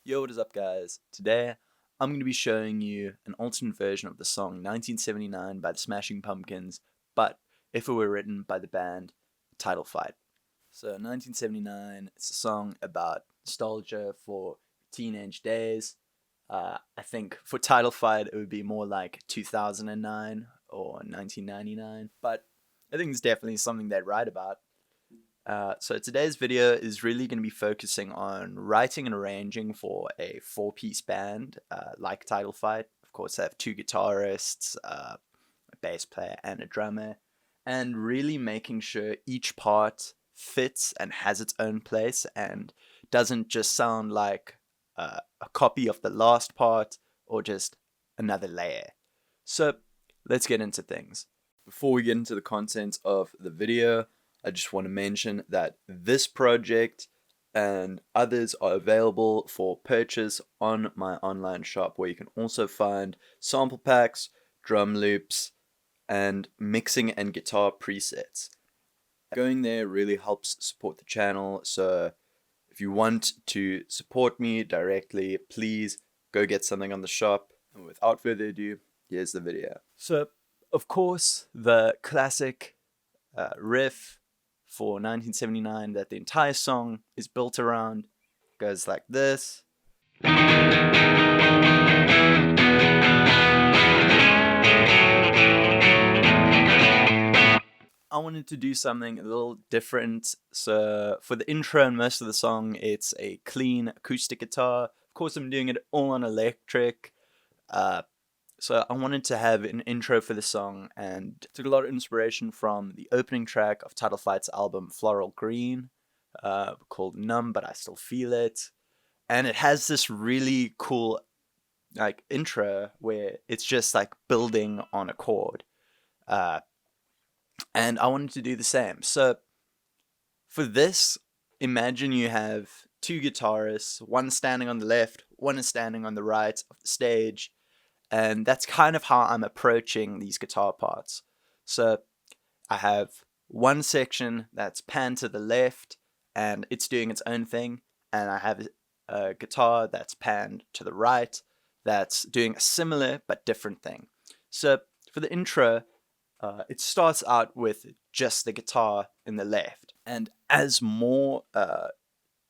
Yo, what is up guys? Today, I'm going to be showing you an alternate version of the song 1979 by the Smashing Pumpkins, but if it were written by the band Title Fight. So 1979, it's a song about nostalgia for teenage days. I think for Title Fight it would be more like 2009 or 1999, but I think it's definitely something they'd write about. So today's video is really going to be focusing on writing and arranging for a four-piece band like Title Fight. Of course, they have two guitarists, a bass player, and a drummer, and really making sure each part fits and has its own place and doesn't just sound like a copy of the last part or just another layer. So let's get into things. Before we get into the content of the video, I just want to mention that this project and others are available for purchase on my online shop, where you can also find sample packs, drum loops, and mixing and guitar presets. Going there really helps support the channel, so if you want to support me directly, please go get something on the shop. And without further ado, here's the video. So, of course, the classic riff for 1979 that the entire song is built around goes like this. I wanted to do something a little different, so for the intro and most of the song it's a clean acoustic guitar. Of course I'm doing it all on electric, so I wanted to have an intro for the song and took a lot of inspiration from the opening track of Title Fight's album Floral Green, called Numb But I Still Feel It. And it has this really cool like intro where it's just like building on a chord. And I wanted to do the same. So for this, imagine you have two guitarists, one standing on the left, one is standing on the right of the stage. And that's kind of how I'm approaching these guitar parts. So I have one section that's panned to the left and it's doing its own thing. And I have a guitar that's panned to the right that's doing a similar but different thing. So for the intro, it starts out with just the guitar in the left. And as more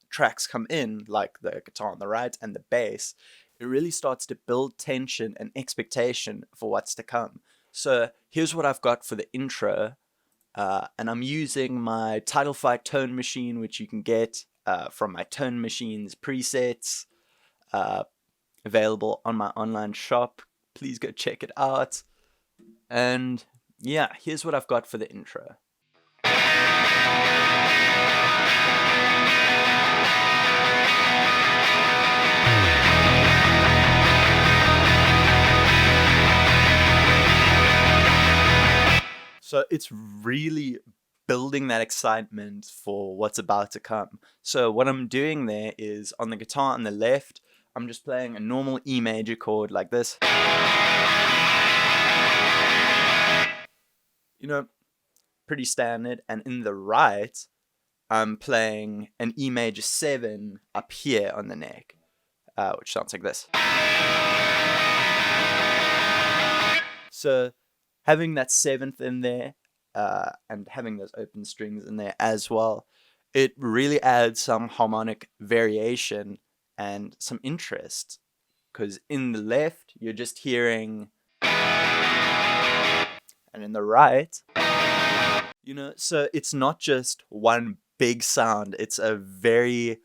tracks come in, like the guitar on the right and the bass, it really starts to build tension and expectation for what's to come. So here's what I've got for the intro, and I'm using my Title Fight tone machine, which you can get from my Tone Machines presets, available on my online shop. Please go check it out. And yeah, here's what I've got for the intro. So it's really building that excitement for what's about to come. So what I'm doing there is on the guitar on the left, I'm just playing a normal E major chord like this. You know, pretty standard. And in the right, I'm playing an E major 7 up here on the neck, which sounds like this. So having that 7th in there, and having those open strings in there as well, it really adds some harmonic variation and some interest. Because in the left, you're just hearing, and in the right, you know, so it's not just one big sound, it's a very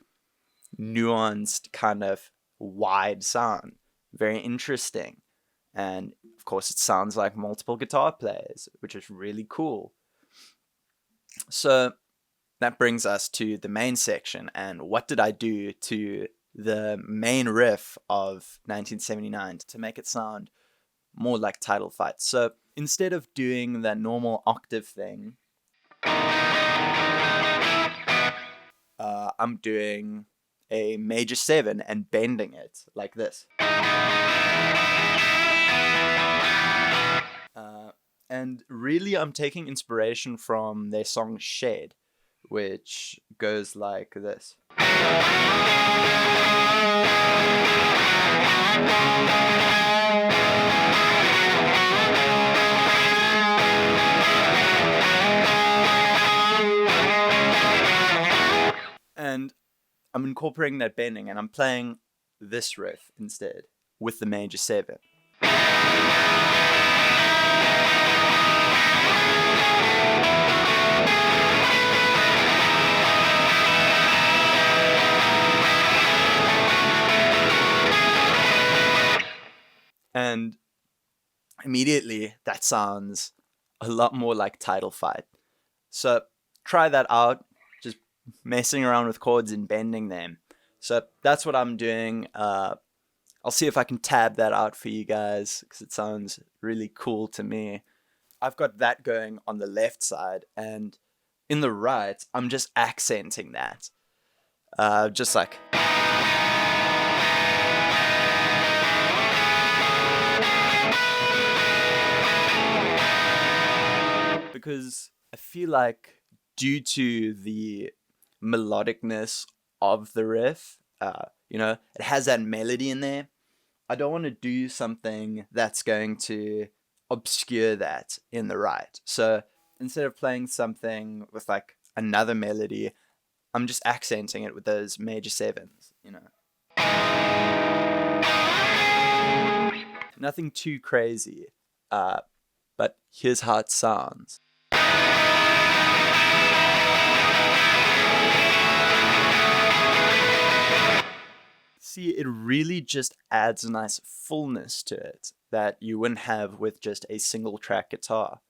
nuanced kind of wide sound, very interesting. And of course it sounds like multiple guitar players, which is really cool. So that brings us to the main section, and what did I do to the main riff of 1979 to make it sound more like Title Fight? So instead of doing that normal octave thing, I'm doing a major 7 and bending it like this. And really I'm taking inspiration from their song Shed, which goes like this. I'm incorporating that bending and I'm playing this riff instead with the major 7. And immediately that sounds a lot more like Title Fight. So try that out, just messing around with chords and bending them. So that's what I'm doing. I'll see if I can tab that out for you guys because it sounds really cool to me. I've got that going on the left side, and in the right, I'm just accenting that. Just like... because I feel like due to the melodicness of the riff, it has that melody in there. I don't want to do something that's going to obscure that in the right. So instead of playing something with like another melody, I'm just accenting it with those major 7s, Nothing too crazy, but here's how it sounds. See, it really just adds a nice fullness to it that you wouldn't have with just a single track guitar.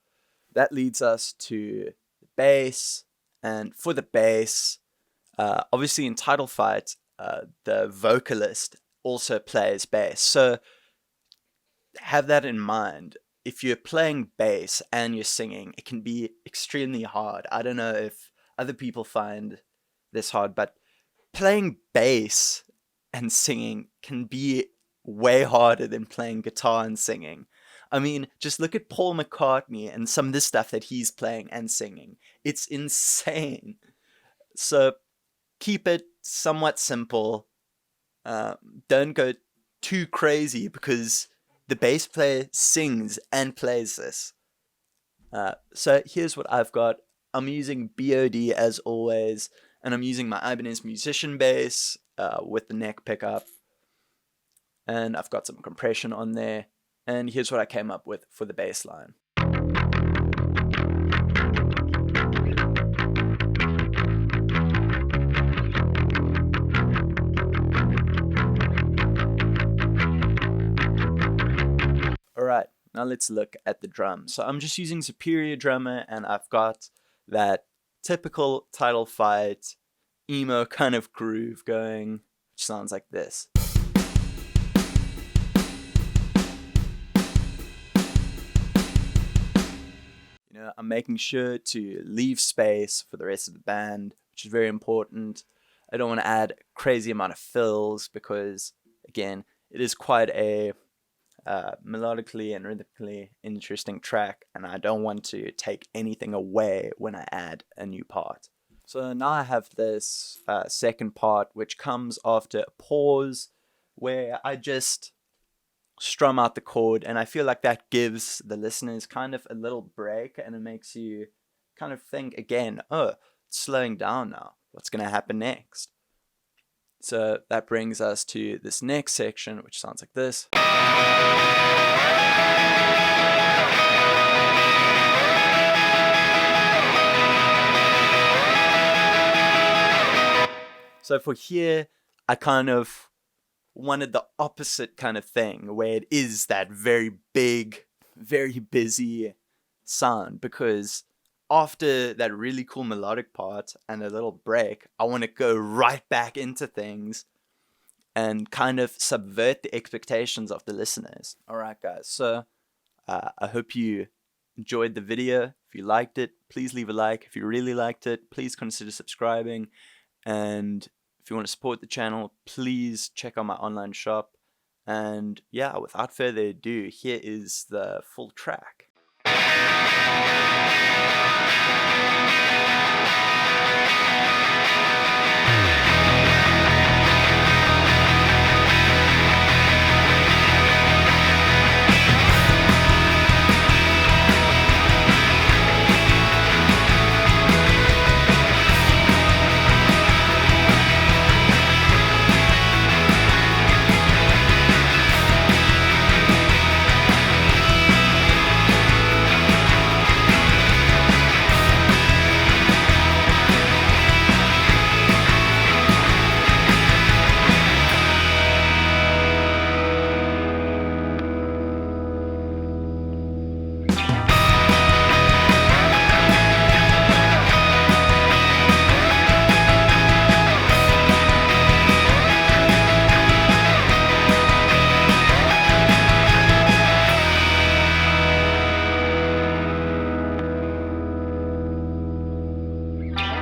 That leads us to the bass, and for the bass, obviously in Title Fight, the vocalist also plays bass. So have that in mind. If you're playing bass and you're singing, it can be extremely hard. I don't know if other people find this hard, but playing bass and singing can be way harder than playing guitar and singing. I mean, just look at Paul McCartney and some of the stuff that he's playing and singing. It's insane. So keep it somewhat simple. Don't go too crazy because the bass player sings and plays this. So here's what I've got. I'm using BOD as always, and I'm using my Ibanez Musician bass with the neck pickup. And I've got some compression on there. And here's what I came up with for the bass line. Alright, now let's look at the drums. So I'm just using Superior Drummer, and I've got that typical Title Fight emo kind of groove going, which sounds like this. I'm making sure to leave space for the rest of the band, which is very important. I don't want to add a crazy amount of fills because, again, it is quite a melodically and rhythmically interesting track, and I don't want to take anything away when I add a new part. So now I have this second part, which comes after a pause where I just strum out the chord, and I feel like that gives the listeners kind of a little break, and it makes you kind of think again, oh, it's slowing down now. What's going to happen next? So that brings us to this next section, which sounds like this. So for here, I kind of wanted the opposite kind of thing, where it is that very big, very busy sound, because after that really cool melodic part and a little break, I want to go right back into things and kind of subvert the expectations of the listeners. Alright guys, so I hope you enjoyed the video. If you liked it, please leave a like. If you really liked it, please consider subscribing. And if you want to support the channel, please check out my online shop. And yeah, without further ado, here is the full track.